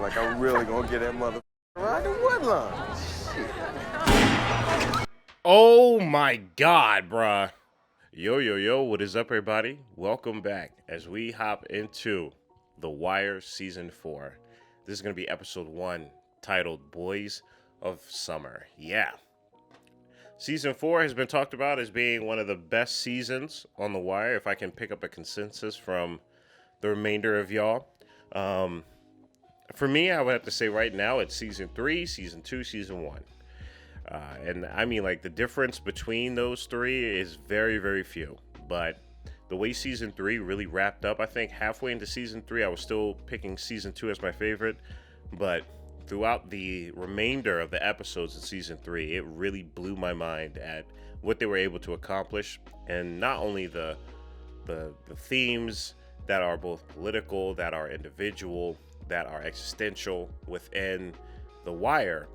like I'm really gonna get that mother ride the woodline. Shit. Oh my God, bruh. Yo, what is up, everybody? Welcome back as we hop into The Wire Season 4. This is going to be episode 1, titled Boys of Summer. Yeah. Season 4 has been talked about as being one of the best seasons on The Wire, if I can pick up a consensus from the remainder of y'all. For me, I would have to say right now it's Season 3, Season 2, Season 1. And I mean, like, the difference between those three is very, very few. But the way Season 3 really wrapped up, I think halfway into Season 3, I was still picking Season 2 as my favorite. But throughout the remainder of the episodes in Season 3, it really blew my mind at what they were able to accomplish. And not only the themes that are both political, that are individual, that are existential within The Wire,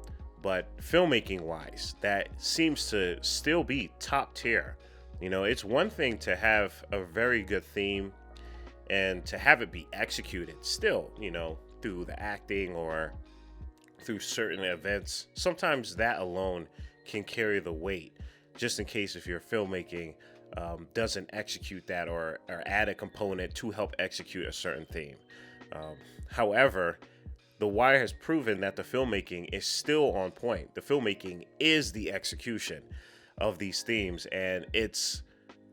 but filmmaking wise, that seems to still be top tier. You know, it's one thing to have a very good theme and to have it be executed still, you know, through the acting or through certain events. Sometimes that alone can carry the weight, just in case if your filmmaking doesn't execute that or add a component to help execute a certain theme. However, The Wire has proven that the filmmaking is still on point. The filmmaking is the execution of these themes, and it's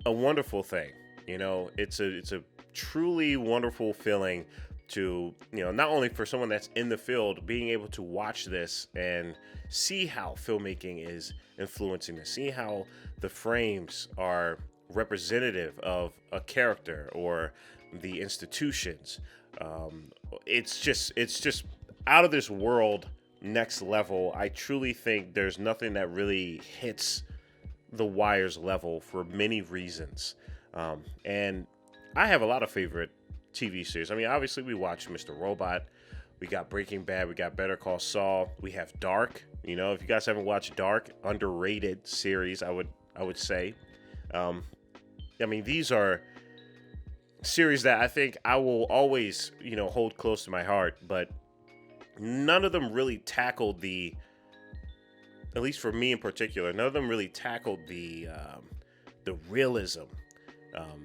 a wonderful thing. You know, it's a truly wonderful feeling to, you know, not only for someone that's in the field, being able to watch this and see how filmmaking is influencing this, see how the frames are representative of a character or the institutions. It's just out of this world, next level. I truly think there's nothing that really hits The Wire's level for many reasons. And I have a lot of favorite TV series. I mean, obviously we watch Mr. Robot, we got Breaking Bad, we got Better Call Saul, we have Dark. You know, if you guys haven't watched Dark, underrated series, I would say. I mean, these are series that I think I will always, you know, hold close to my heart, but none of them really tackled at least for me in particular, none of them really tackled the realism,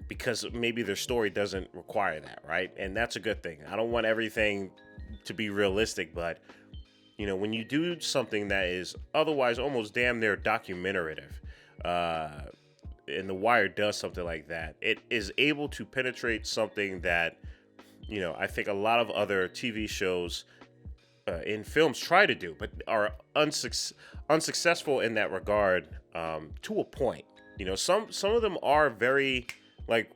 because maybe their story doesn't require that, right? And that's a good thing. I don't want everything to be realistic, but, you know, when you do something that is otherwise almost damn near documentative, and The Wire does something like that, it is able to penetrate something that, you know, I think a lot of other TV shows in films try to do, but are unsuccessful in that regard, to a point. You know, some of them are very, like,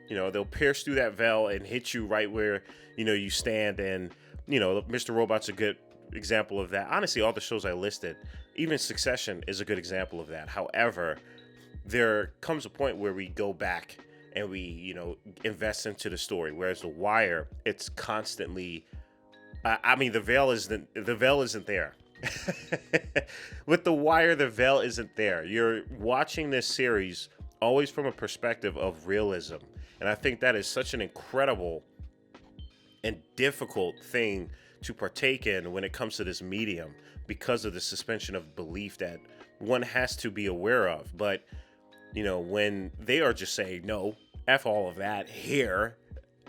you know, they'll pierce through that veil and hit you right where, you know, you stand. And, you know, Mr. Robot's a good example of that. Honestly, all the shows I listed, even Succession is a good example of that. However, there comes a point where we go back and we, you know, invest into the story. Whereas The Wire, it's constantly, I mean, the veil isn't there. With The Wire, the veil isn't there. You're watching this series always from a perspective of realism. And I think that is such an incredible and difficult thing to partake in when it comes to this medium, because of the suspension of belief that one has to be aware of. But, you know, when they are just saying, no, F all of that, here's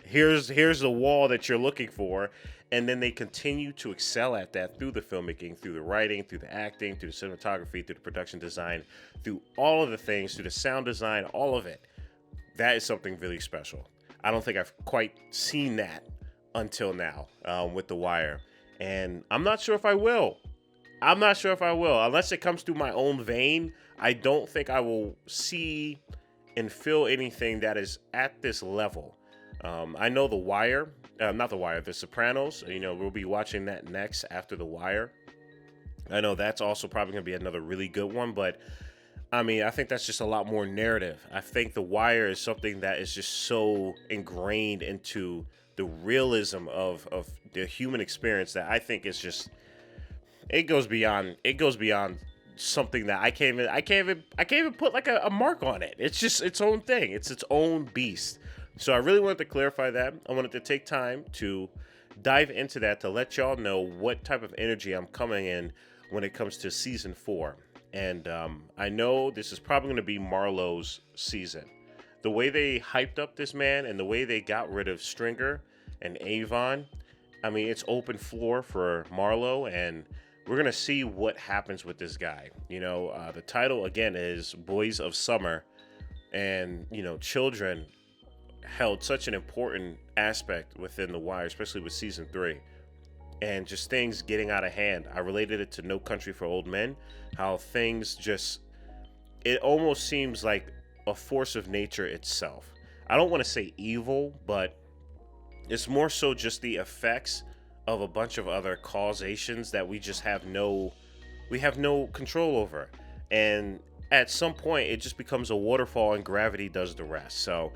the wall that you're looking for, and then they continue to excel at that through the filmmaking, through the writing, through the acting, through the cinematography, through the production design, through all of the things, through the sound design, all of it. That is something really special. I don't think I've quite seen that until now, with The Wire. And I'm not sure if I will. Unless it comes through my own vein, I don't think I will see and feel anything that is at this level. I know The Wire, not The Wire, The Sopranos. You know, we'll be watching that next after The Wire. I know that's also probably going to be another really good one, but I mean, I think that's just a lot more narrative. I think The Wire is something that is just so ingrained into the realism of the human experience that I think is just, it goes beyond something that I can't even put like a mark on it. It's just its own thing. It's its own beast. So I really wanted to clarify that. I wanted to take time to dive into that to let y'all know what type of energy I'm coming in when it comes to season 4. And I know this is probably going to be Marlowe's season. The way they hyped up this man and the way they got rid of Stringer and Avon, I mean, it's open floor for Marlowe, and we're going to see what happens with this guy. You know, the title, again, is Boys of Summer, and, you know, children held such an important aspect within The Wire, especially with season 3. And just things getting out of hand. I related it to No Country for Old Men, how things just, it almost seems like a force of nature itself. I don't want to say evil, but it's more so just the effects of a bunch of other causations that we just have no control over. And at some point, it just becomes a waterfall and gravity does the rest. So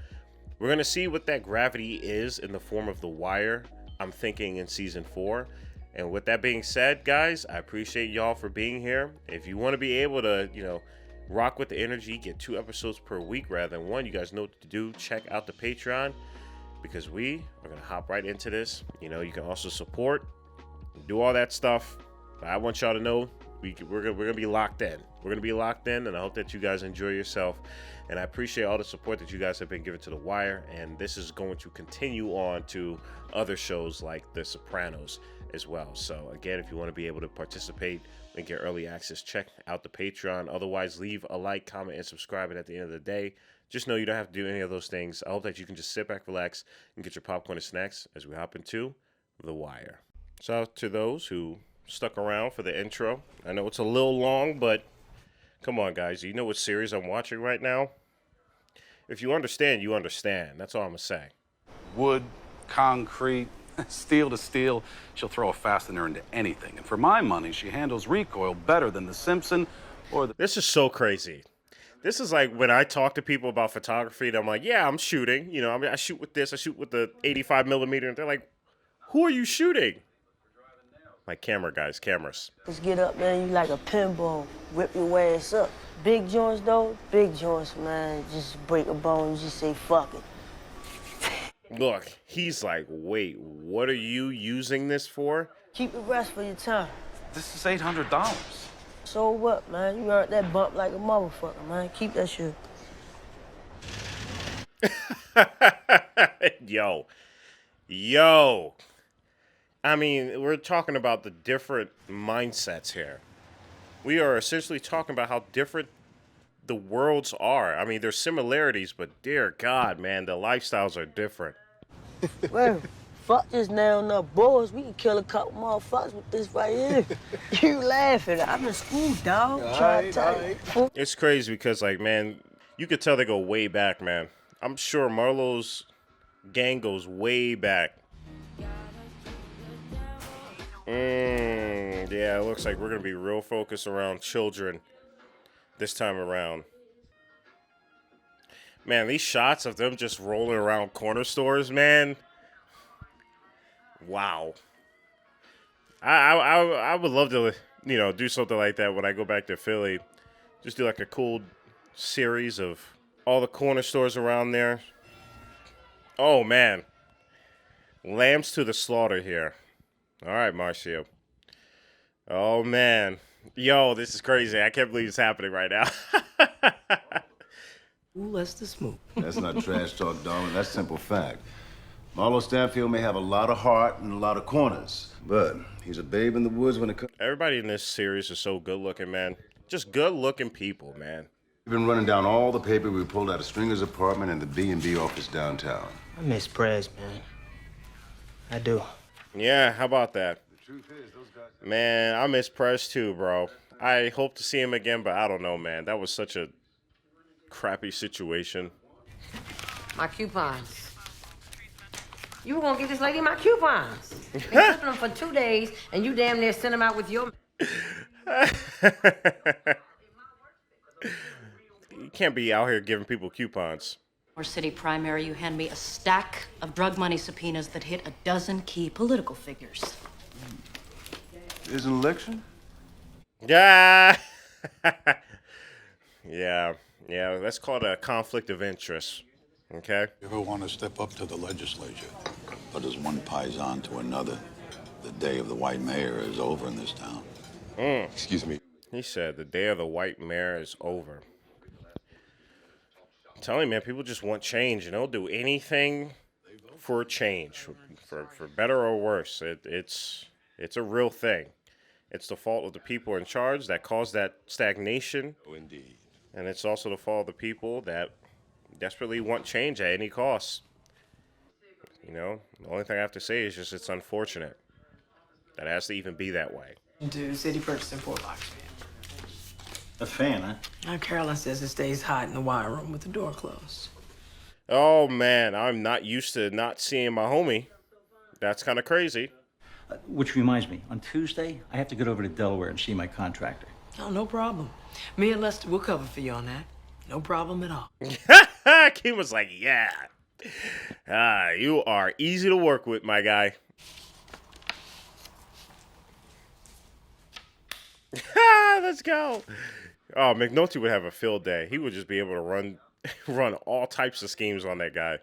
we're going to see what that gravity is in the form of The Wire, I'm thinking, in season 4. And with that being said, guys, I appreciate y'all for being here. If you want to be able to, you know, rock with the energy, get 2 episodes per week rather than 1, you guys know what to do. Check out the Patreon, because we are going to hop right into this. You know, you can also support, do all that stuff. But I want y'all to know we're going to be locked in. We're going to be locked in, and I hope that you guys enjoy yourself. And I appreciate all the support that you guys have been giving to The Wire. And this is going to continue on to other shows like The Sopranos as well. So again, if you want to be able to participate and get early access, check out the Patreon. Otherwise, leave a like, comment, and subscribe. And at the end of the day, just know you don't have to do any of those things. I hope that you can just sit back, relax, and get your popcorn and snacks as we hop into The Wire. So to those who stuck around for the intro, I know it's a little long, but come on, guys. You know what series I'm watching right now? If you understand, you understand. That's all I'm going to say. Wood, concrete, steel to steel. She'll throw a fastener into anything. And for my money, she handles recoil better than the Simpson or the... This is so crazy. This is like when I talk to people about photography, and I'm like, yeah, I'm shooting. You know, I mean, I shoot with this. I shoot with the 85 millimeter. And they're like, who are you shooting? Like, camera guys, cameras. Just get up there, you like a pinball, whip your ass up. Big joints, though, big joints, man, just break a bone, you just say, fuck it. Look, he's like, wait, what are you using this for? Keep the rest for your time. This is $800. So what, man? You earned that bump like a motherfucker, man. Keep that shit. Yo. I mean, we're talking about the different mindsets here. We are essentially talking about how different the worlds are. I mean, there's similarities, but dear God, man, the lifestyles are different. Well, fuck this nail up boys. We can kill a couple motherfuckers with this right here. You laughing. I'm in school, dog. Trying to tell you. It's crazy because, like, man, you could tell they go way back, man. I'm sure Marlowe's gang goes way back. Yeah, it looks like we're going to be real focused around children this time around. Man, these shots of them just rolling around corner stores, man. Wow. I would love to, you know, do something like that when I go back to Philly. Just do like a cool series of all the corner stores around there. Oh, man. Lambs to the slaughter here. All right, Marcio. Oh, man. Yo, this is crazy. I can't believe it's happening right now. Who lets the smoke? That's not trash talk, darling. That's simple fact. Marlo Stanfield may have a lot of heart and a lot of corners, but he's a babe in the woods when it comes. Everybody in this series is so good looking, man. Just good looking people, man. We've been running down all the paper we pulled out of Stringer's apartment and the B&B office downtown. I miss Prez, man. I do. Yeah, how about that? The truth is, those guys... Man, I miss Press too, bro. I hope to see him again, but I don't know, man. That was such a crappy situation. My coupons. You were gonna get this lady my coupons. Been keeping them for 2 days, and you damn near sent them out with your... You can't be out here giving people coupons. Or city primary, you hand me a stack of drug money subpoenas that hit a dozen key political figures. Is an election? Yeah. Yeah, that's called a conflict of interest. Okay? You ever want to step up to the legislature? But as one paisan to another, the day of the white mayor is over in this town. Excuse me. He said the day of the white mayor is over. I'm telling you, man, people just want change, and they'll do anything for change, for better or worse. It's a real thing. It's the fault of the people in charge that caused that stagnation. Oh, indeed. And it's also the fault of the people that desperately want change at any cost. You know, the only thing I have to say is just it's unfortunate that it has to even be that way. To city purchasing Fort Locks. A fan, huh? Now Carolyn says it stays hot in the wire room with the door closed. Oh, man, I'm not used to not seeing my homie. That's kind of crazy. Which reminds me, on Tuesday, I have to get over to Delaware and see my contractor. Oh, no problem. Me and Lester will cover for you on that. No problem at all. Kim was like, yeah. You are easy to work with, my guy. Let's go. Oh, McNulty would have a field day. He would just be able to run all types of schemes on that guy.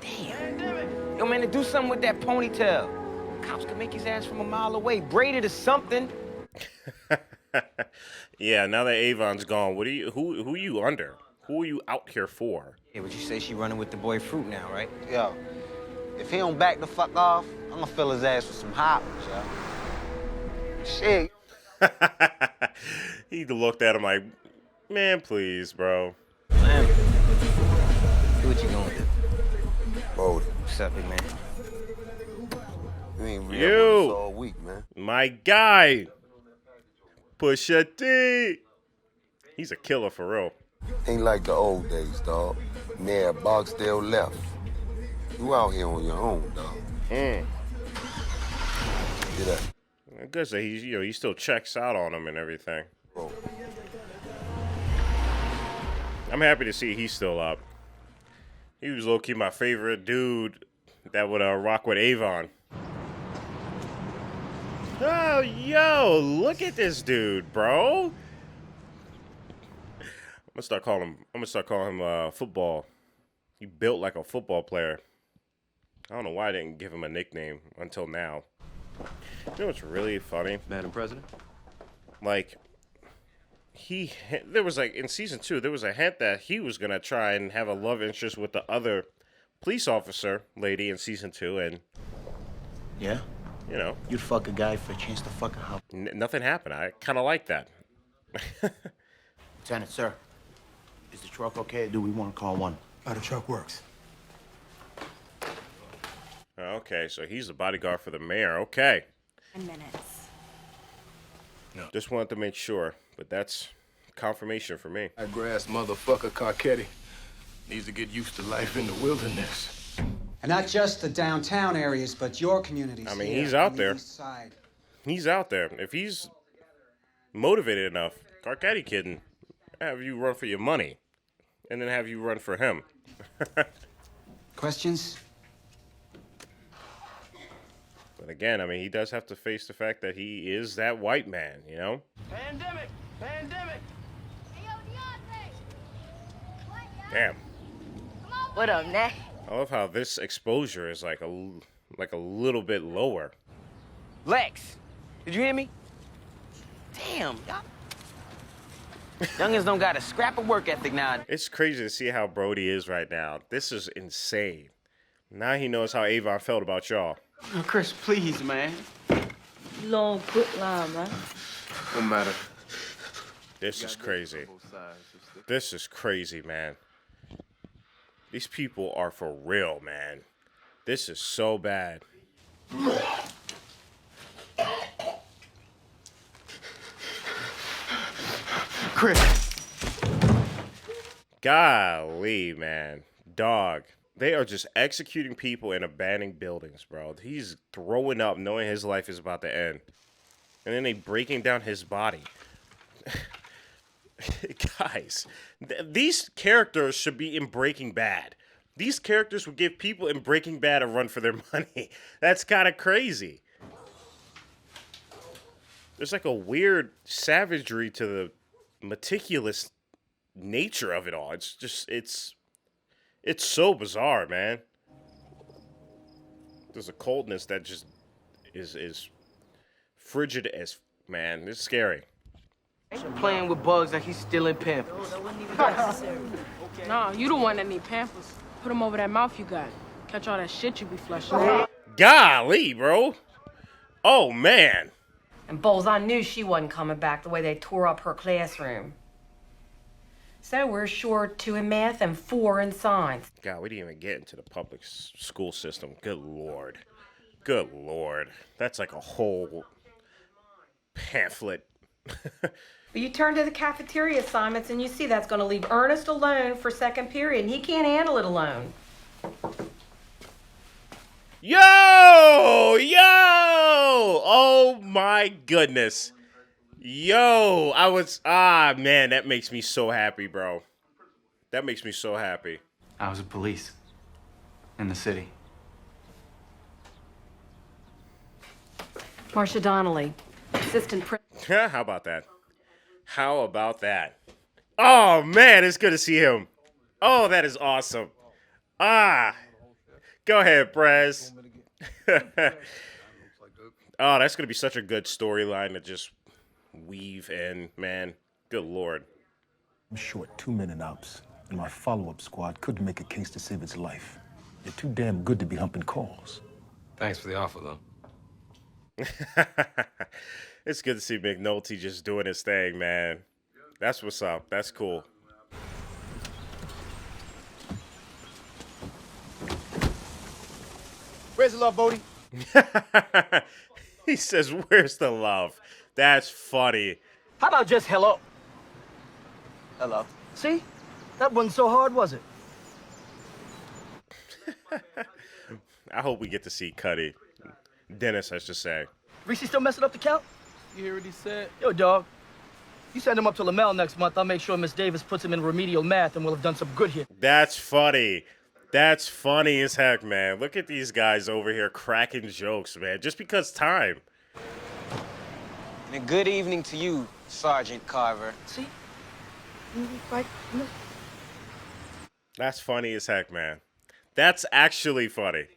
Damn. Yo, man, to do something with that ponytail. Cops can make his ass from a mile away. Braided or something. Yeah, now that Avon's gone, who you under? Who are you out here for? Yeah, but you say she running with the boy Fruit now, right? Yo, if he don't back the fuck off, I'm gonna fill his ass with some hot ones, yo. Shit. He looked at him like, man, please, bro. Man, do what you gonna do. Bodie. What's up, big man? You ain't real You. with us all week, man. My guy. Pusha T. He's a killer for real. Ain't like the old days, dog. Mayor Barksdale left. You out here on your own, dog. Get up. I guess that he still checks out on him and everything. Bro. I'm happy to see he's still up. He was low-key my favorite dude that would rock with Avon. Oh, yo, look at this dude, bro. I'm gonna start calling him football. He built like a football player. I don't know why I didn't give him a nickname until now. You know what's really funny? Madam President? Like, there was like, in season 2, there was a hint that he was gonna try and have a love interest with the other police officer lady in season 2, and Yeah? you know, You'd fuck a guy for a chance to fuck a hoe. nothing happened. I kind of like that. Lieutenant, sir. Is the truck okay, or do we want to call one? The truck works. Okay, so he's the bodyguard for the mayor. Okay. 10 minutes. Just wanted to make sure, but that's confirmation for me. That grass motherfucker Carcetti needs to get used to life in the wilderness. And not just the downtown areas, but your communities. I mean, here he's out on the there. east side. He's out there. If he's motivated enough, Carcetti can have you run for your money, and then have you run for him. Questions? But again, I mean, he does have to face the fact that he is that white man, you know? Pandemic! Pandemic! Damn. What up, Nat? I love how this exposure is like a little bit lower. Lex! Did you hear me? Damn, y'all. Youngins don't got a scrap of work ethic now. It's crazy to see how Brody is right now. This is insane. Now he knows how Avon felt about y'all. Chris, please, man. Long, quick line, man. No matter. This is crazy. This is crazy, man. These people are for real, man. This is so bad. Chris. Golly, man. Dog. They are just executing people and abandoning buildings, bro. He's throwing up knowing his life is about to end. And then they breaking down his body. Guys, these characters should be in Breaking Bad. These characters would give people in Breaking Bad a run for their money. That's kind of crazy. There's like a weird savagery to the meticulous nature of it all. It's just, it's so bizarre, man. There's a coldness that just is frigid as, man, it's scary. Playing with bugs like he's stealing Pampers. No, you the one that need Pampers. Put them over that mouth you got. Catch all that shit you be flushing. Golly, bro. Oh, man. And Bowles, I knew she wasn't coming back the way they tore up her classroom. So we're short 2 in math and 4 in science. God, we didn't even get into the public school system. Good Lord. Good Lord. That's like a whole pamphlet. But you turn to the cafeteria assignments and you see that's going to leave Ernest alone for second period, and he can't handle it alone. Yo! Oh my goodness. Yo, man, that makes me so happy, bro. That makes me so happy. I was at police in the city. Marcia Donnelly, assistant principal. How about that? How about that? Oh, man, it's good to see him. Oh, that is awesome. Go ahead, Prez. Oh, that's going to be such a good storyline to just weave in, man. Good Lord. I'm short 2 men in ops, and my follow-up squad couldn't make a case to save its life. They're too damn good to be humping calls. Thanks for the offer, though. It's good to see McNulty just doing his thing, man. That's what's up. That's cool. Where's the love, Bodie? He says, where's the love? That's funny. How about just hello? Hello. See? That wasn't so hard, was it? I hope we get to see Cuddy. Dennis, I should say. Reese still messing up the count? You hear what he said? Yo, dog. You send him up to Lamel next month, I'll make sure Miss Davis puts him in remedial math and we'll have done some good here. That's funny. That's funny as heck, man. Look at these guys over here cracking jokes, man. Just because time. And a good evening to you, Sergeant Carver. See? Right? That's funny as heck, man. That's actually funny.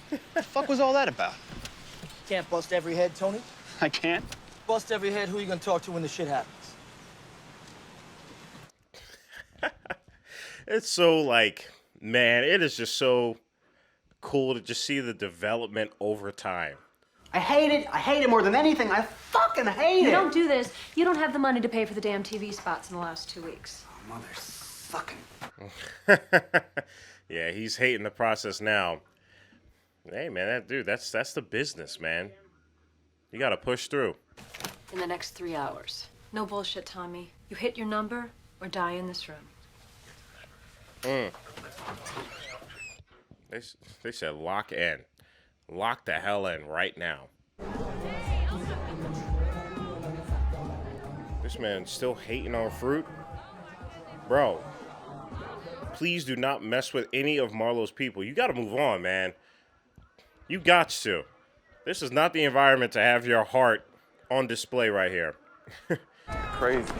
What the fuck was all that about? Can't bust every head, Tony. I can't? Bust every head, who you gonna talk to when the shit happens? It's so, like, man, it is just so cool to just see the development over time. I hate it. I hate it more than anything. I fucking hate it. You don't do this. You don't have the money to pay for the damn TV spots in the last 2 weeks. Oh, mother sucking. Yeah, he's hating the process now. Hey, man, that's the business, man. You got to push through. In the next 3 hours. No bullshit, Tommy. You hit your number or die in this room. They said lock in. Lock the hell in right now. This man's still hating on fruit. Bro, please do not mess with any of Marlo's people. You got to move on, man. You got to. This is not the environment to have your heart on display right here. Crazy.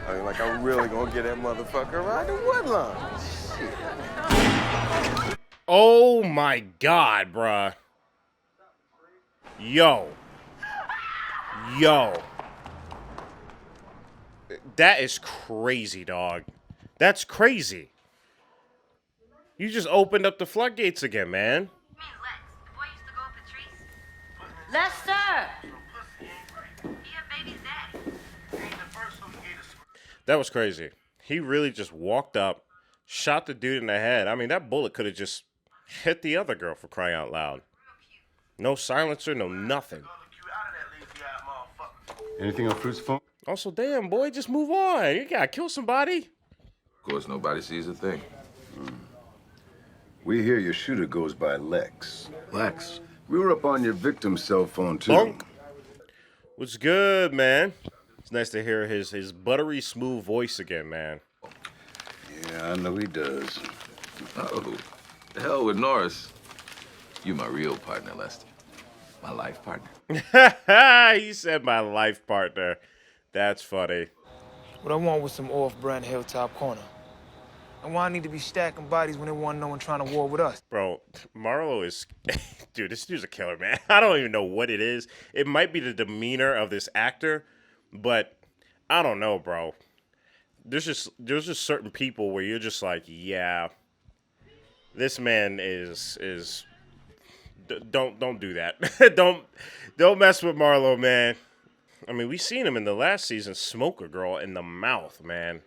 I mean, like, I'm really gonna get that motherfucker right in Woodlawn. Shit. Oh my God, bruh. Yo. That is crazy, dog. That's crazy. You just opened up the floodgates again, man. Lester! That was crazy. He really just walked up, shot the dude in the head. I mean, that bullet could have just hit the other girl, for crying out loud. No silencer, no nothing. Anything on Fruit's phone? Also, damn, boy, just move on. You gotta kill somebody. Of course, nobody sees a thing. We hear your shooter goes by Lex. Lex? We were up on your victim's cell phone, too. Bunk. What's good, man? It's nice to hear his buttery smooth voice again, man. Yeah, I know he does. Oh, the hell with Norris. You my real partner, Lester. My life partner. He said my life partner. That's funny. What I want was some off-brand Hilltop Corner. And why I need to be stacking bodies when there wasn't no one trying to war with us? Bro, Marlo is... Dude, this dude's a killer, man. I don't even know what it is. It might be the demeanor of this actor, but I don't know, bro. There's just certain people where you're just like, yeah, this man is don't do that. don't mess with Marlo, man. I mean, we seen him in the last season smoke a girl in the mouth, man.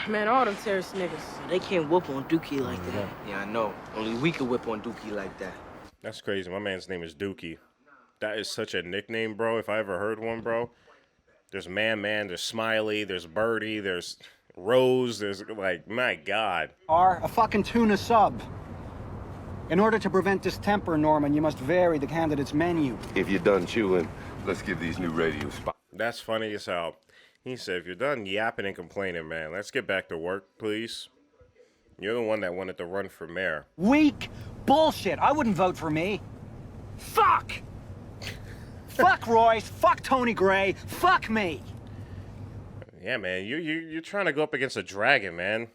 Man, all them terrorist niggas. They can't whoop on Dookie like that. Yeah, I know. Only we could whip on Dookie like that. That's crazy. My man's name is Dookie. That is such a nickname, bro. If I ever heard one, bro. There's Man, there's Smiley, there's Birdie, there's Rose, there's, like, my God. Are a fucking tuna sub. In order to prevent distemper, Norman, you must vary the candidate's menu. If you're done chewing, let's give these new radios spot. That's funny as hell. He said, if you're done yapping and complaining, man, let's get back to work, please. You're the one that wanted to run for mayor. Weak bullshit. I wouldn't vote for me. Fuck! Fuck Royce. Fuck Tony Gray. Fuck me. Yeah, man, you're trying to go up against a dragon, man.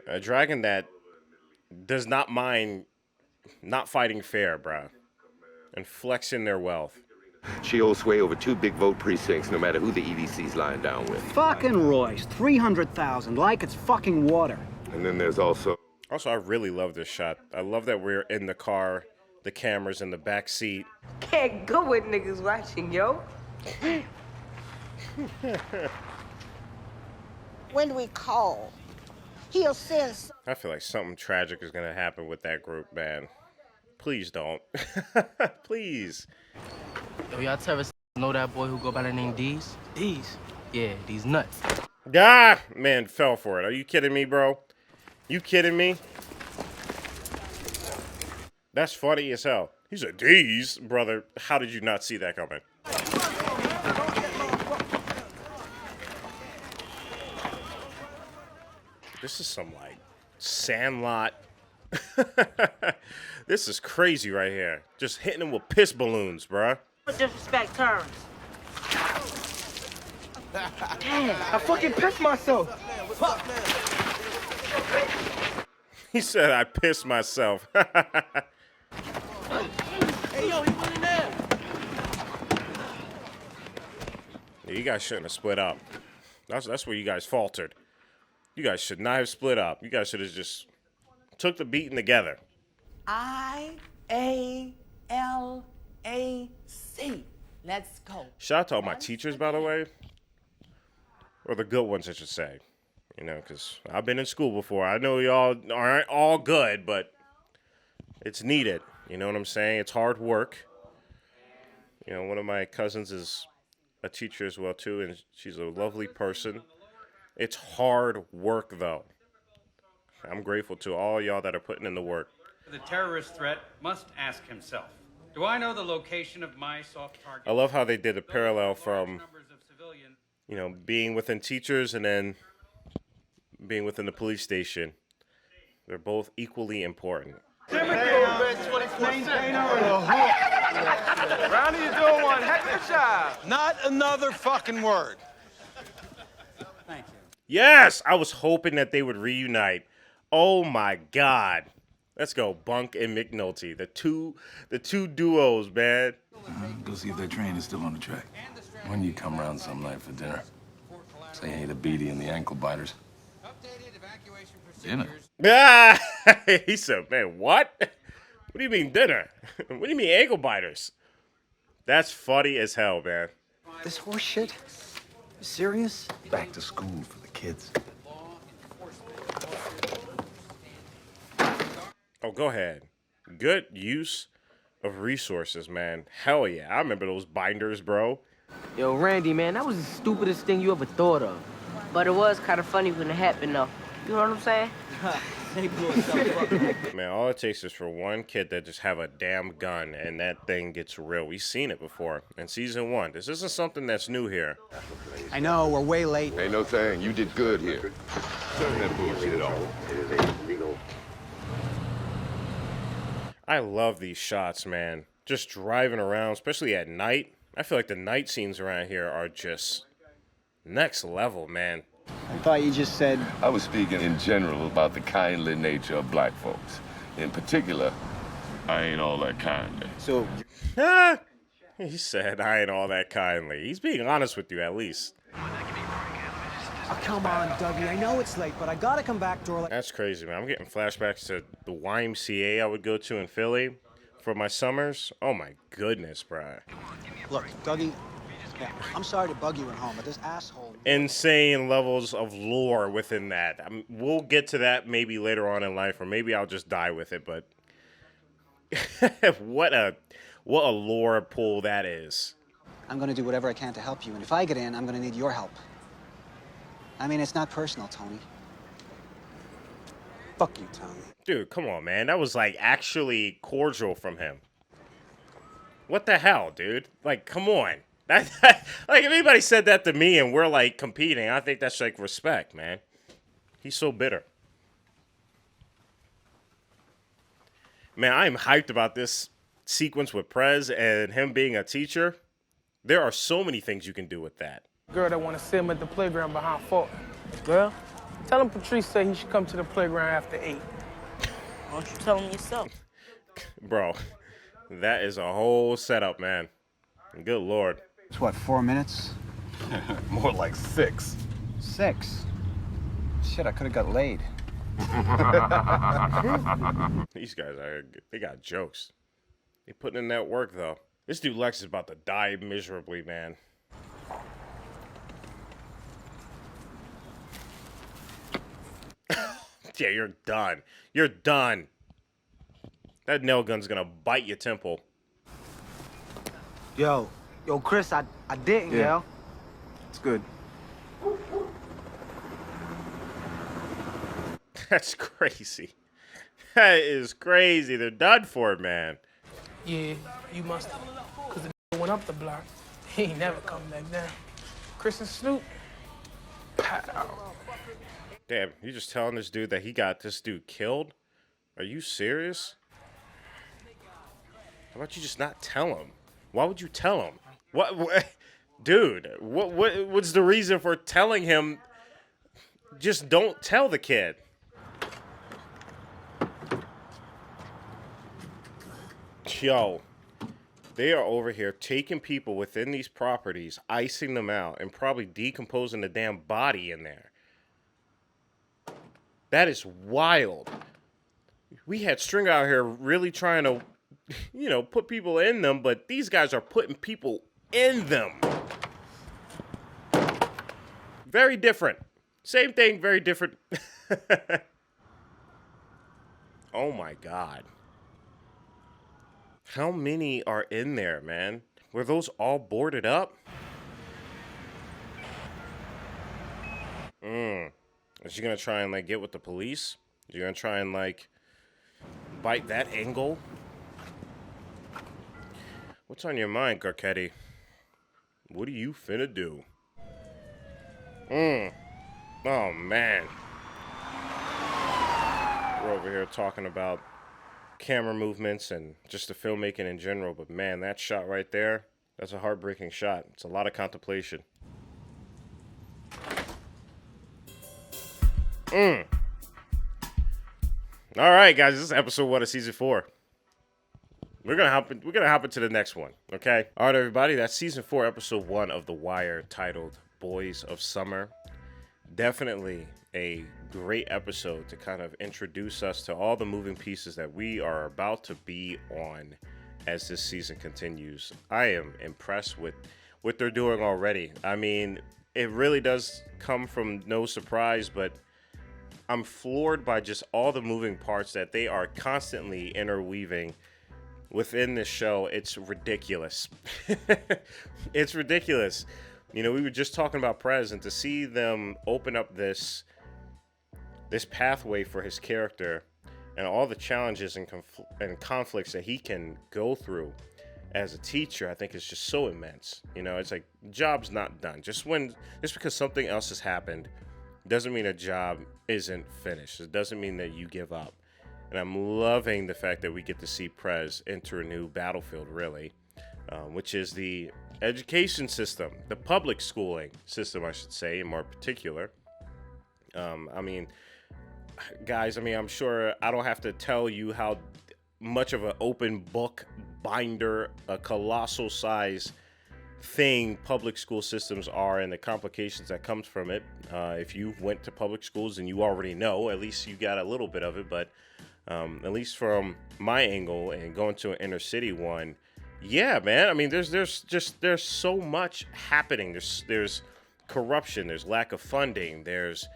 A dragon that does not mind not fighting fair, bruh. And flexing their wealth. She holds sway over 2 big vote precincts, no matter who the EDC's lying down with. Fucking Royce. 300,000. Like it's fucking water. And then there's also... Also, I really love this shot. I love that we're in the car, the camera's in the back seat. Can't go with niggas watching, yo. When do we call? He'll send... I feel like something tragic is going to happen with that group, man. Please don't. Please. Yo, y'all terrorists know that boy who go by the name D's? D's? Yeah, D's nuts. Ah, man, fell for it. Are you kidding me, bro? You kidding me? That's funny as hell. He's a D's, brother. How did you not see that coming? This is some, like, Sandlot. This is crazy right here. Just hitting him with piss balloons, bruh. Disrespect terms. Damn, I fucking pissed myself. Fuck. He said I pissed myself. Hey, yo, he went in there. Yeah, you guys shouldn't have split up. That's where you guys faltered. You guys should not have split up. You guys should have just took the beating together. IALAC. Let's go. Shout out to all my teachers, by the way. Or the good ones, I should say. You know, because I've been in school before. I know y'all aren't all good, but it's needed. You know what I'm saying? It's hard work. You know, one of my cousins is a teacher as well, too, and she's a lovely person. It's hard work, though. I'm grateful to all y'all that are putting in the work. The terrorist threat must ask himself, do I know the location of my soft target? I love how they did a parallel from, you know, being within teachers and then being within the police station. They're both equally important. Round you doing one heck of a job. Not another fucking word. Thank you. Yes! I was hoping that they would reunite. Oh my God. Let's go, Bunk and McNulty. The two duos, man. Go see if that train is still on the track. When you come round some night for dinner, say hey to Beatty and the ankle biters. Dinner? Ah! He said, man, what? What do you mean dinner? What do you mean ankle biters? That's funny as hell, man. This horse shit? You serious? Back to school for the kids. Oh, go ahead. Good use of resources, man. Hell yeah. I remember those binders, bro. Yo, Randy, man, that was the stupidest thing you ever thought of. But it was kind of funny when it happened, though. You know what I'm saying? They blew itself up. Man, all it takes is for one kid to just have a damn gun, and that thing gets real. We've seen it before in season 1. This isn't something that's new here. I know, we're way late. Ain't no thing. You did good here. Turn that bullshit off. I love these shots, man. Just driving around, especially at night. I feel like the night scenes around here are just next level, man. I thought you just said... I was speaking in general about the kindly nature of black folks. In particular, I ain't all that kindly. So... He said, I ain't all that kindly. He's being honest with you, at least. Oh, come on, Dougie. I know it's late, but I gotta come back door like... That's crazy, man. I'm getting flashbacks to the YMCA I would go to in Philly for my summers. Oh, my goodness, bro. Look, Dougie, I'm sorry to bug you at home, but this asshole... Insane levels of lore within that. We'll get to that maybe later on in life, or maybe I'll just die with it, but... what a lore pull that is. I'm gonna do whatever I can to help you, and if I get in, I'm gonna need your help. I mean, it's not personal, Tony. Fuck you, Tony. Dude, come on, man. That was, like, actually cordial from him. What the hell, dude? Like, come on. Like, if anybody said that to me and we're, like, competing, I think that's, like, respect, man. He's so bitter. Man, I am hyped about this sequence with Prez and him being a teacher. There are so many things you can do with that. Girl that want to see him at the playground behind Fulton. Girl, tell him Patrice said he should come to the playground after 8. Why don't you tell him yourself? Bro, that is a whole setup, man. Good Lord. It's what, 4 minutes? More like 6. 6? Shit, I could have got laid. These guys they got jokes. They putting in that work, though. This dude Lex is about to die miserably, man. Yeah, you're done. You're done. That nail gun's gonna bite your temple. Yo, Chris, I didn't, yo. It's good. That's crazy. That is crazy. They're done for, man. Yeah, you must have. Because the went up the block. He ain't never come back down. Chris and Snoop. Pow. Damn, you just telling this dude that he got this dude killed? Are you serious? How about you just not tell him? Why would you tell him? What dude, what's the reason for telling him just don't tell the kid? Yo, they are over here taking people within these properties, icing them out, and probably decomposing the damn body in there. That is wild. We had Stringer out here really trying to, put people in them, but these guys are putting people in them. Very different. Same thing, very different. Oh my God. How many are in there, man? Were those all boarded up? Is she gonna try and, get with the police? Is she gonna try and, bite that angle? What's on your mind, Garcetti? What are you finna do? Oh, man. We're over here talking about camera movements and just the filmmaking in general, but man, that shot right there, that's a heartbreaking shot. It's a lot of contemplation. All right, guys, this is episode 1 of season 4. We're gonna hop into the next one, okay? All right, everybody, that's season 4, episode 1 of The Wire, titled Boys of Summer. Definitely a great episode to kind of introduce us to all the moving pieces that we are about to be on as this season continues. I am impressed with what they're doing already. I mean, it really does come from no surprise, but I'm floored by just all the moving parts that they are constantly interweaving within this show. It's ridiculous. It's ridiculous. We were just talking about Prez, and to see them open up this pathway for his character and all the challenges and conflicts that he can go through as a teacher, I think is just so immense. It's like, job's not done. Just because something else has happened doesn't mean a job isn't finished. It doesn't mean that you give up. And I'm loving the fact that we get to see Prez enter a new battlefield, really, which is the education system, the public schooling system, I should say, in more particular. I mean, guys, I mean, I'm sure I don't have to tell you how much of an open book binder, a colossal size thing public school systems are and the complications that comes from it. If you went to public schools and you already know, at least you got a little bit of it, but at least from my angle and going to an inner city one, yeah, man. I mean, there's so much happening. There's corruption, there's lack of funding, there's,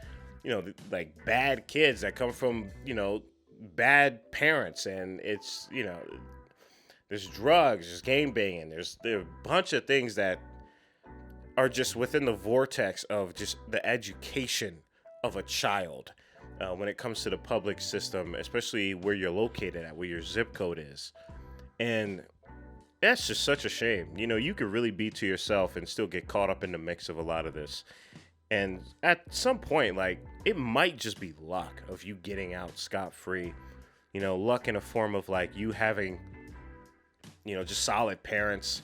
you know, like bad kids that come from, you know, bad parents, and it's, you know, there's drugs, there's game banging, there are a bunch of things that are just within the vortex of just the education of a child when it comes to the public system, especially where you're located at, where your zip code is. And that's just such a shame. You know, you could really be to yourself and still get caught up in the mix of a lot of this. And at some point, like, it might just be luck of you getting out scot-free. You know, luck in a form of, like, you having, you know, just solid parents,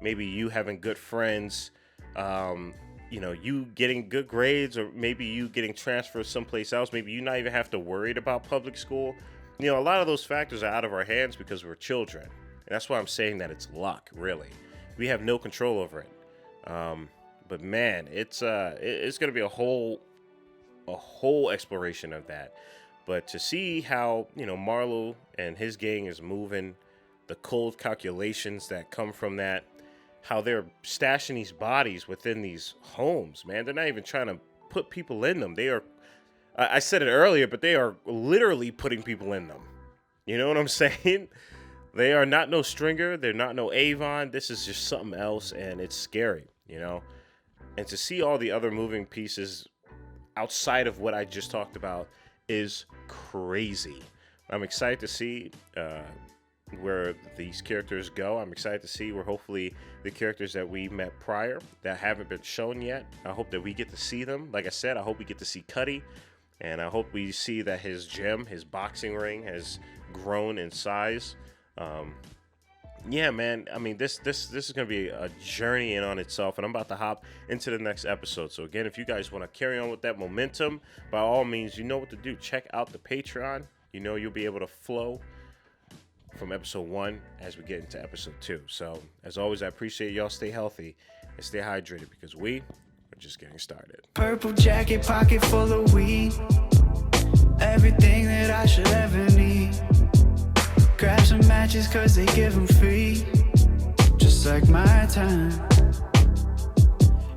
maybe you having good friends, you know, you getting good grades, or maybe you getting transferred someplace else. Maybe you not even have to worry about public school. You know, a lot of those factors are out of our hands because we're children. And that's why I'm saying that it's luck, really. We have no control over it. But man, it's going to be a whole exploration of that. But to see how, you know, Marlo and his gang is moving, the cold calculations that come from that, how they're stashing these bodies within these homes, man. They're not even trying to put people in them. They are, I said it earlier, but they are literally putting people in them. You know what I'm saying? They are not no Stringer. They're not no Avon. This is just something else, and it's scary, you know? And to see all the other moving pieces outside of what I just talked about is crazy. I'm excited to see where these characters go. I'm excited to see where hopefully the characters that we met prior that haven't been shown yet, I hope that we get to see them. Like I said, I hope we get to see Cuddy, and I hope we see that his gym, his boxing ring, has grown in size. Yeah, man. I mean, this is going to be a journey in on itself, and I'm about to hop into the next episode. So again, if you guys want to carry on with that momentum, by all means, you know what to do. Check out the Patreon. You know you'll be able to flow from episode 1 as we get into episode 2. So as always, I appreciate y'all. Stay healthy and stay hydrated, because we are just getting started. Purple jacket, pocket full of weed, everything that I should ever need. Grab some matches cause they give them free, just like my time.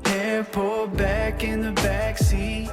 Hair pulled back in the backseat.